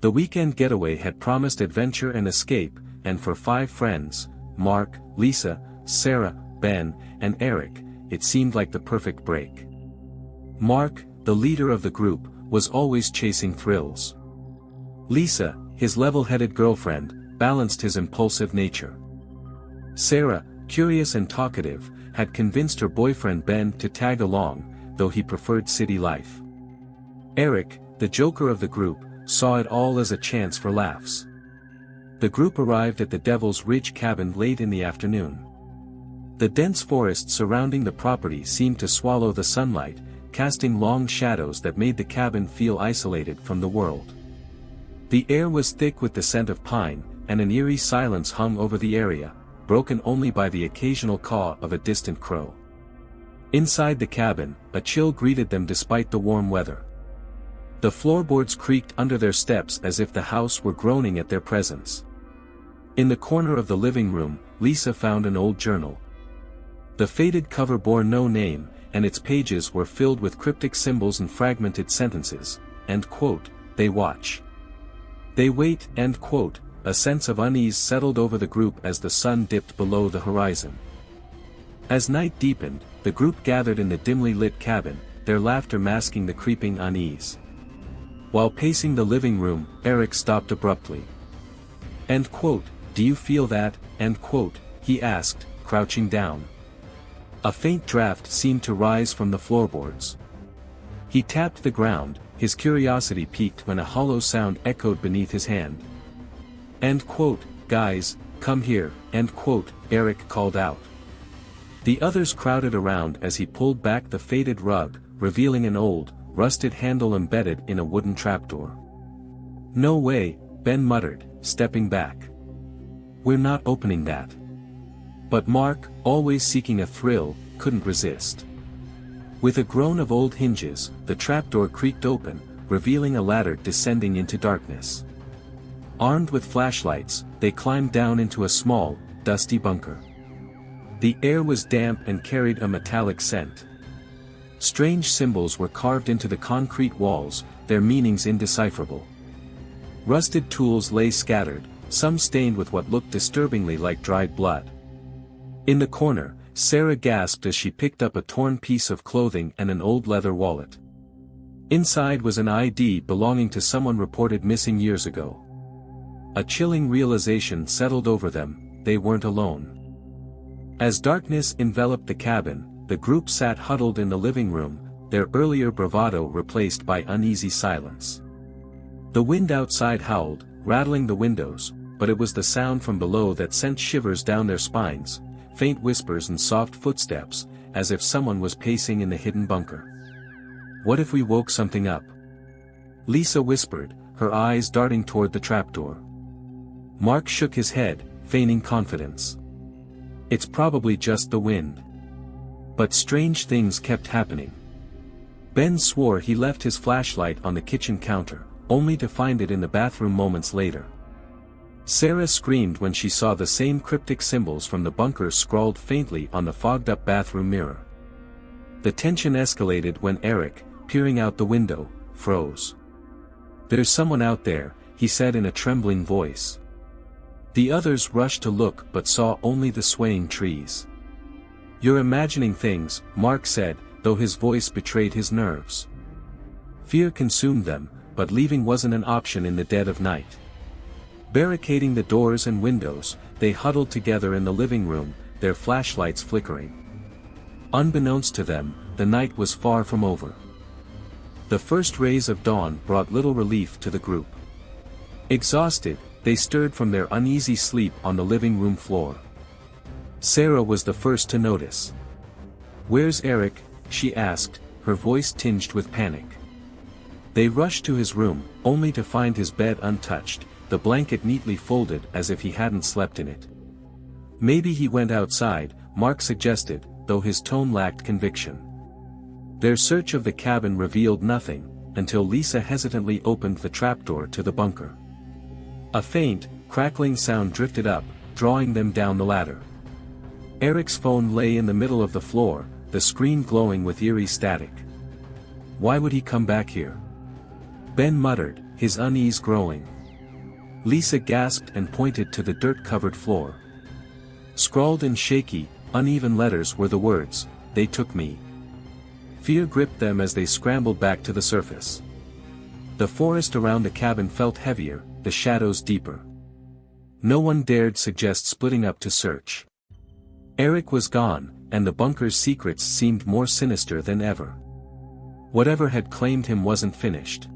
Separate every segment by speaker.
Speaker 1: The weekend getaway had promised adventure and escape, and for 5 friends, Mark, Lisa, Sarah, Ben, and Eric, it seemed like the perfect break. Mark, the leader of the group, was always chasing thrills. Lisa, his level-headed girlfriend, balanced his impulsive nature. Sarah, curious and talkative, had convinced her boyfriend Ben to tag along, though he preferred city life. Eric, the joker of the group, saw it all as a chance for laughs. The group arrived at the Devil's Ridge cabin late in the afternoon. The dense forest surrounding the property seemed to swallow the sunlight, casting long shadows that made the cabin feel isolated from the world. The air was thick with the scent of pine, and an eerie silence hung over the area, broken only by the occasional caw of a distant crow. Inside the cabin, a chill greeted them despite the warm weather. The floorboards creaked under their steps as if the house were groaning at their presence. In the corner of the living room, Lisa found an old journal. The faded cover bore no name, and its pages were filled with cryptic symbols and fragmented sentences. End quote, "They watch. They wait." End quote. A sense of unease settled over the group as the sun dipped below the horizon. As night deepened, the group gathered in the dimly lit cabin, their laughter masking the creeping unease. While pacing the living room, Eric stopped abruptly. End quote, "Do you feel that?" End quote, he asked, crouching down. A faint draft seemed to rise from the floorboards. He tapped the ground, his curiosity piqued when a hollow sound echoed beneath his hand. End quote, "Guys, come here," end quote, Eric called out. The others crowded around as he pulled back the faded rug, revealing an old, rusted handle embedded in a wooden trapdoor. "No way," Ben muttered, stepping back. "We're not opening that." But Mark, always seeking a thrill, couldn't resist. With a groan of old hinges, the trapdoor creaked open, revealing a ladder descending into darkness. Armed with flashlights, they climbed down into a small, dusty bunker. The air was damp and carried a metallic scent. Strange symbols were carved into the concrete walls, their meanings indecipherable. Rusted tools lay scattered, some stained with what looked disturbingly like dried blood. In the corner, Sarah gasped as she picked up a torn piece of clothing and an old leather wallet. Inside was an ID belonging to someone reported missing years ago. A chilling realization settled over them, they weren't alone. As darkness enveloped the cabin, the group sat huddled in the living room, their earlier bravado replaced by uneasy silence. The wind outside howled, rattling the windows, but it was the sound from below that sent shivers down their spines, faint whispers and soft footsteps, as if someone was pacing in the hidden bunker. "What if we woke something up?" Lisa whispered, her eyes darting toward the trapdoor. Mark shook his head, feigning confidence. "It's probably just the wind." But strange things kept happening. Ben swore he left his flashlight on the kitchen counter, only to find it in the bathroom moments later. Sarah screamed when she saw the same cryptic symbols from the bunker scrawled faintly on the fogged-up bathroom mirror. The tension escalated when Eric, peering out the window, froze. "There's someone out there," he said in a trembling voice. The others rushed to look but saw only the swaying trees. "You're imagining things," Mark said, though his voice betrayed his nerves. Fear consumed them, but leaving wasn't an option in the dead of night. Barricading the doors and windows, they huddled together in the living room, their flashlights flickering. Unbeknownst to them, the night was far from over. The first rays of dawn brought little relief to the group. Exhausted, they stirred from their uneasy sleep on the living room floor. Sarah was the first to notice. "Where's Eric?" she asked, her voice tinged with panic. They rushed to his room, only to find his bed untouched, the blanket neatly folded as if he hadn't slept in it. "Maybe he went outside," Mark suggested, though his tone lacked conviction. Their search of the cabin revealed nothing, until Lisa hesitantly opened the trapdoor to the bunker. A faint, crackling sound drifted up, drawing them down the ladder. Eric's phone lay in the middle of the floor, the screen glowing with eerie static. "Why would he come back here?" Ben muttered, his unease growing. Lisa gasped and pointed to the dirt-covered floor. Scrawled in shaky, uneven letters were the words, "They took me." Fear gripped them as they scrambled back to the surface. The forest around the cabin felt heavier, the shadows deeper. No one dared suggest splitting up to search. Eric was gone, and the bunker's secrets seemed more sinister than ever. Whatever had claimed him wasn't finished.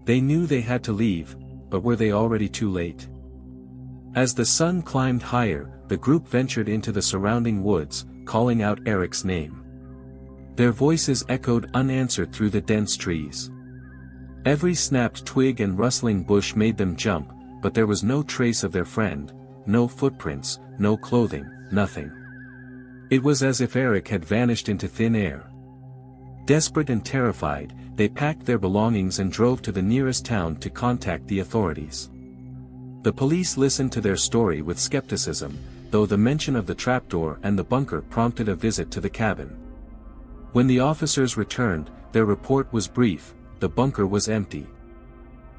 Speaker 1: They knew they had to leave, but were they already too late? As the sun climbed higher, the group ventured into the surrounding woods, calling out Eric's name. Their voices echoed unanswered through the dense trees. Every snapped twig and rustling bush made them jump, but there was no trace of their friend, no footprints, no clothing, nothing. It was as if Eric had vanished into thin air. Desperate and terrified, they packed their belongings and drove to the nearest town to contact the authorities. The police listened to their story with skepticism, though the mention of the trapdoor and the bunker prompted a visit to the cabin. When the officers returned, their report was brief: the bunker was empty.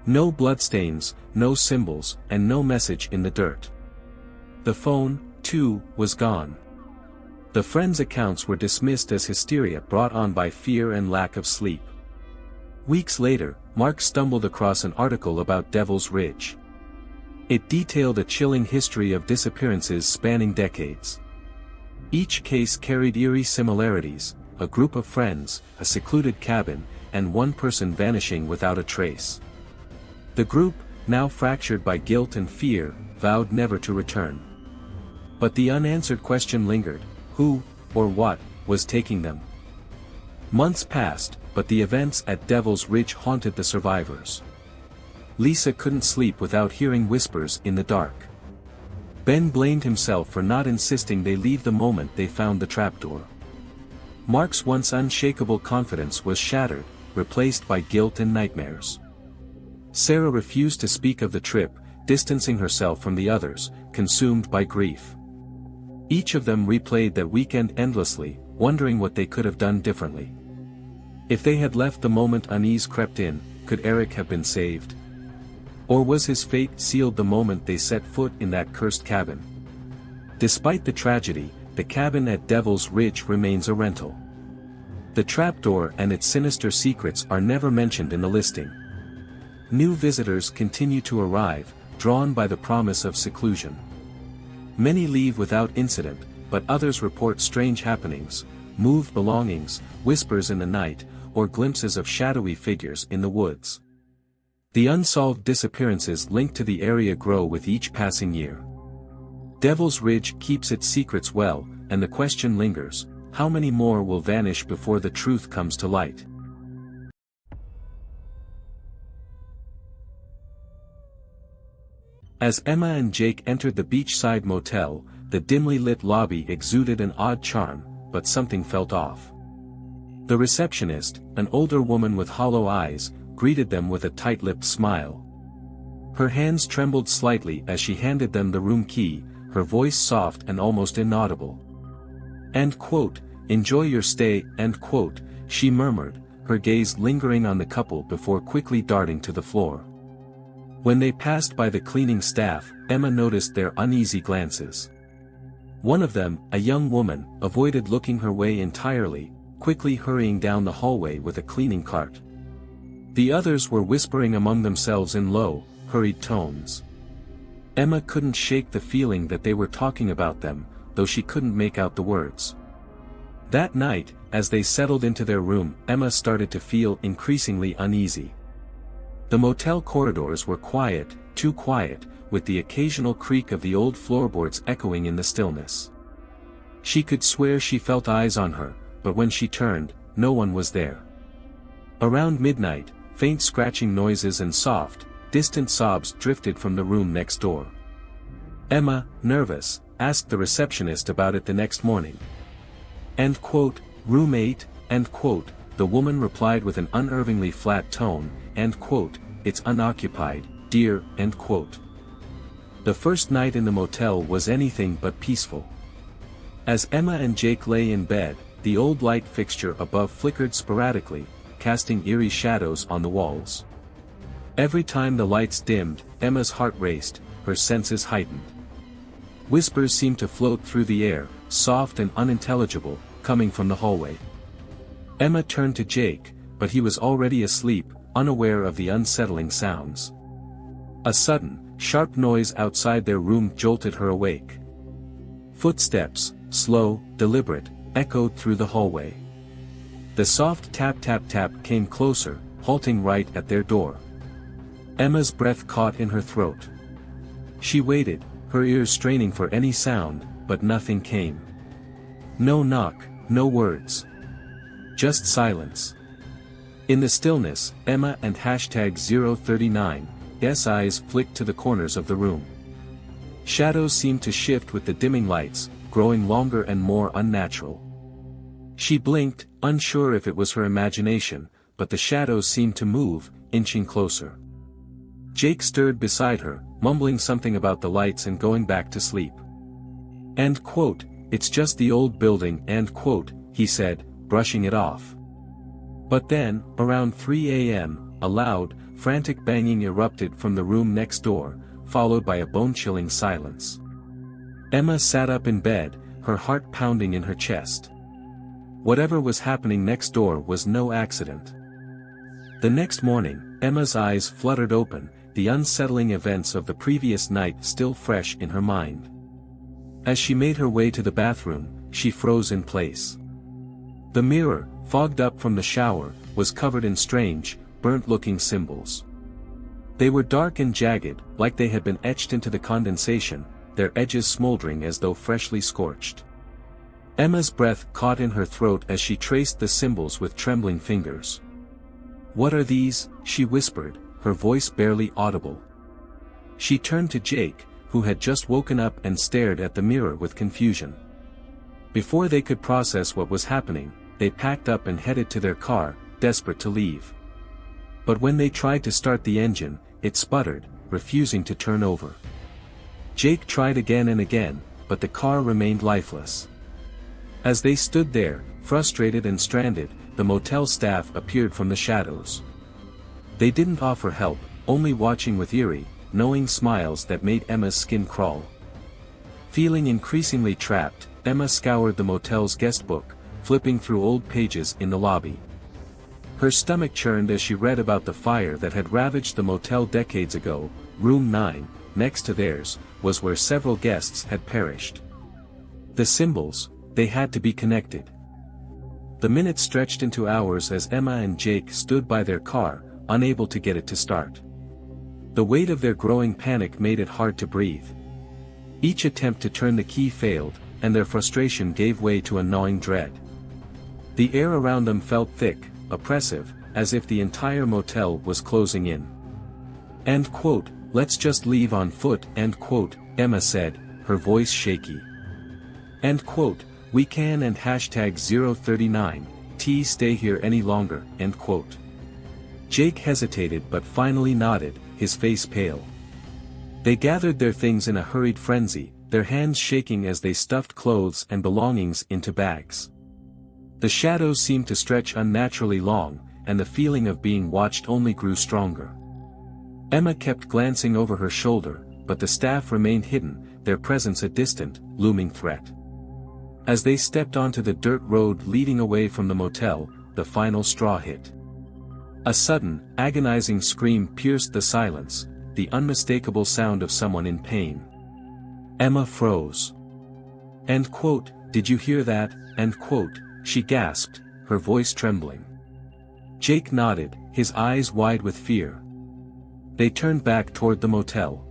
Speaker 1: No bloodstains, no symbols, and no message in the dirt. The phone, too, was gone. The friends' accounts were dismissed as hysteria brought on by fear and lack of sleep. Weeks later, Mark stumbled across an article about Devil's Ridge. It detailed a chilling history of disappearances spanning decades. Each case carried eerie similarities: a group of friends, a secluded cabin, and one person vanishing without a trace. The group, now fractured by guilt and fear, vowed never to return. But the unanswered question lingered: who, or what, was taking them? Months passed, but the events at Devil's Ridge haunted the survivors. Lisa couldn't sleep without hearing whispers in the dark. Ben blamed himself for not insisting they leave the moment they found the trapdoor. Mark's once unshakable confidence was shattered, replaced by guilt and nightmares. Sarah refused to speak of the trip, distancing herself from the others, consumed by grief. Each of them replayed that weekend endlessly, wondering what they could have done differently. If they had left the moment unease crept in, could Eric have been saved? Or was his fate sealed the moment they set foot in that cursed cabin? Despite the tragedy, the cabin at Devil's Ridge remains a rental. The trapdoor and its sinister secrets are never mentioned in the listing. New visitors continue to arrive, drawn by the promise of seclusion. Many leave without incident, but others report strange happenings: moved belongings, whispers in the night, or glimpses of shadowy figures in the woods. The unsolved disappearances linked to the area grow with each passing year. Devil's Ridge keeps its secrets well, and the question lingers: how many more will vanish before the truth comes to light? As Emma and Jake entered the beachside motel, the dimly lit lobby exuded an odd charm, but something felt off. The receptionist, an older woman with hollow eyes, greeted them with a tight-lipped smile. Her hands trembled slightly as she handed them the room key, her voice soft and almost inaudible. "End quote, enjoy your stay," end quote, she murmured, her gaze lingering on the couple before quickly darting to the floor. When they passed by the cleaning staff, Emma noticed their uneasy glances. One of them, a young woman, avoided looking her way entirely, quickly hurrying down the hallway with a cleaning cart. The others were whispering among themselves in low, hurried tones. Emma couldn't shake the feeling that they were talking about them, though she couldn't make out the words. That night, as they settled into their room, Emma started to feel increasingly uneasy. The motel corridors were quiet, too quiet, with the occasional creak of the old floorboards echoing in the stillness. She could swear she felt eyes on her, but when she turned, no one was there. Around midnight, faint scratching noises and soft, distant sobs drifted from the room next door. Emma, nervous, asked the receptionist about it the next morning. End quote, room 8, end quote, the woman replied with an unnervingly flat tone, end quote, it's unoccupied, dear, end quote. The first night in the motel was anything but peaceful. As Emma and Jake lay in bed, the old light fixture above flickered sporadically, casting eerie shadows on the walls. Every time the lights dimmed, Emma's heart raced, her senses heightened. Whispers seemed to float through the air, soft and unintelligible, coming from the hallway. Emma turned to Jake, but he was already asleep, unaware of the unsettling sounds. A sudden, sharp noise outside their room jolted her awake. Footsteps, slow, deliberate, echoed through the hallway. The soft tap-tap-tap came closer, halting right at their door. Emma's breath caught in her throat. She waited, her ears straining for any sound, but nothing came. No knock, no words. Just silence. In the stillness, Emma and #039's eyes flicked to the corners of the room. Shadows seemed to shift with the dimming lights, growing longer and more unnatural. She blinked, unsure if it was her imagination, but the shadows seemed to move, inching closer. Jake stirred beside her, mumbling something about the lights and going back to sleep. "End quote, it's just the old building," end quote, he said, brushing it off. But then, around 3 a.m., a loud, frantic banging erupted from the room next door, followed by a bone-chilling silence. Emma sat up in bed, her heart pounding in her chest. Whatever was happening next door was no accident. The next morning, Emma's eyes fluttered open, the unsettling events of the previous night still fresh in her mind. As she made her way to the bathroom, she froze in place. The mirror, fogged up from the shower, was covered in strange, burnt-looking symbols. They were dark and jagged, like they had been etched into the condensation, their edges smoldering as though freshly scorched. Emma's breath caught in her throat as she traced the symbols with trembling fingers. "What are these?" she whispered, her voice barely audible. She turned to Jake, who had just woken up and stared at the mirror with confusion. Before they could process what was happening, they packed up and headed to their car, desperate to leave. But when they tried to start the engine, it sputtered, refusing to turn over. Jake tried again and again, but the car remained lifeless. As they stood there, frustrated and stranded, the motel staff appeared from the shadows. They didn't offer help, only watching with eerie, knowing smiles that made Emma's skin crawl. Feeling increasingly trapped, Emma scoured the motel's guest book, flipping through old pages in the lobby. Her stomach churned as she read about the fire that had ravaged the motel decades ago. Room 9, next to theirs, was where several guests had perished. The symbols, they had to be connected. The minutes stretched into hours as Emma and Jake stood by their car, unable to get it to start. The weight of their growing panic made it hard to breathe. Each attempt to turn the key failed, and their frustration gave way to a gnawing dread. The air around them felt thick, oppressive, as if the entire motel was closing in. "End quote, let's just leave on foot," end quote, Emma said, her voice shaky. "End quote, we can and #039 stay here any longer," end quote. Jake hesitated but finally nodded, his face pale. They gathered their things in a hurried frenzy, their hands shaking as they stuffed clothes and belongings into bags. The shadows seemed to stretch unnaturally long, and the feeling of being watched only grew stronger. Emma kept glancing over her shoulder, but the staff remained hidden, their presence a distant, looming threat. As they stepped onto the dirt road leading away from the motel, the final straw hit. A sudden, agonizing scream pierced the silence, the unmistakable sound of someone in pain. Emma froze. "End quote, did you hear that?" end quote, she gasped, her voice trembling. Jake nodded, his eyes wide with fear. They turned back toward the motel.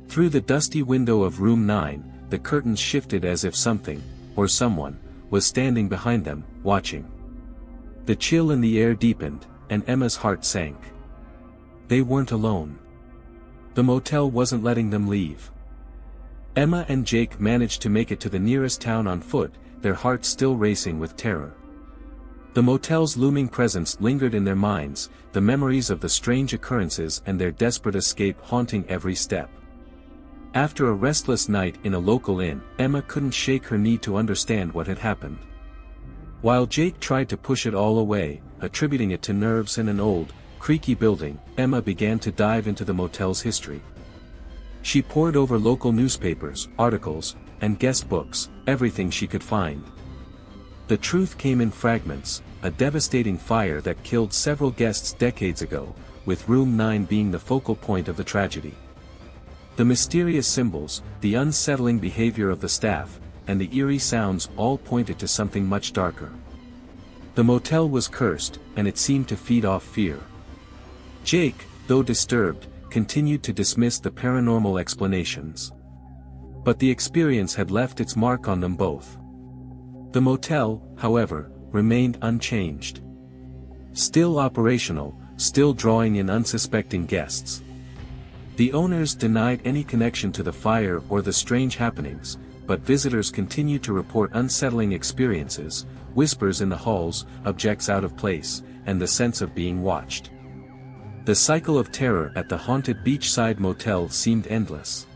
Speaker 1: Through the dusty window of room 9, the curtains shifted as if something, or someone, was standing behind them, watching. The chill in the air deepened, and Emma's heart sank. They weren't alone. The motel wasn't letting them leave. Emma and Jake managed to make it to the nearest town on foot, their hearts still racing with terror. The motel's looming presence lingered in their minds, the memories of the strange occurrences and their desperate escape haunting every step. After a restless night in a local inn, Emma couldn't shake her need to understand what had happened. While Jake tried to push it all away, attributing it to nerves and an old, creaky building, Emma began to dive into the motel's history. She pored over local newspapers, articles, and guest books, everything she could find. The truth came in fragments: a devastating fire that killed several guests decades ago, with Room 9 being the focal point of the tragedy. The mysterious symbols, the unsettling behavior of the staff, and the eerie sounds all pointed to something much darker. The motel was cursed, and it seemed to feed off fear. Jake, though disturbed, continued to dismiss the paranormal explanations. But the experience had left its mark on them both. The motel, however, remained unchanged. Still operational, still drawing in unsuspecting guests. The owners denied any connection to the fire or the strange happenings, but visitors continued to report unsettling experiences, whispers in the halls, objects out of place, and the sense of being watched. The cycle of terror at the Haunted Beachside Motel seemed endless.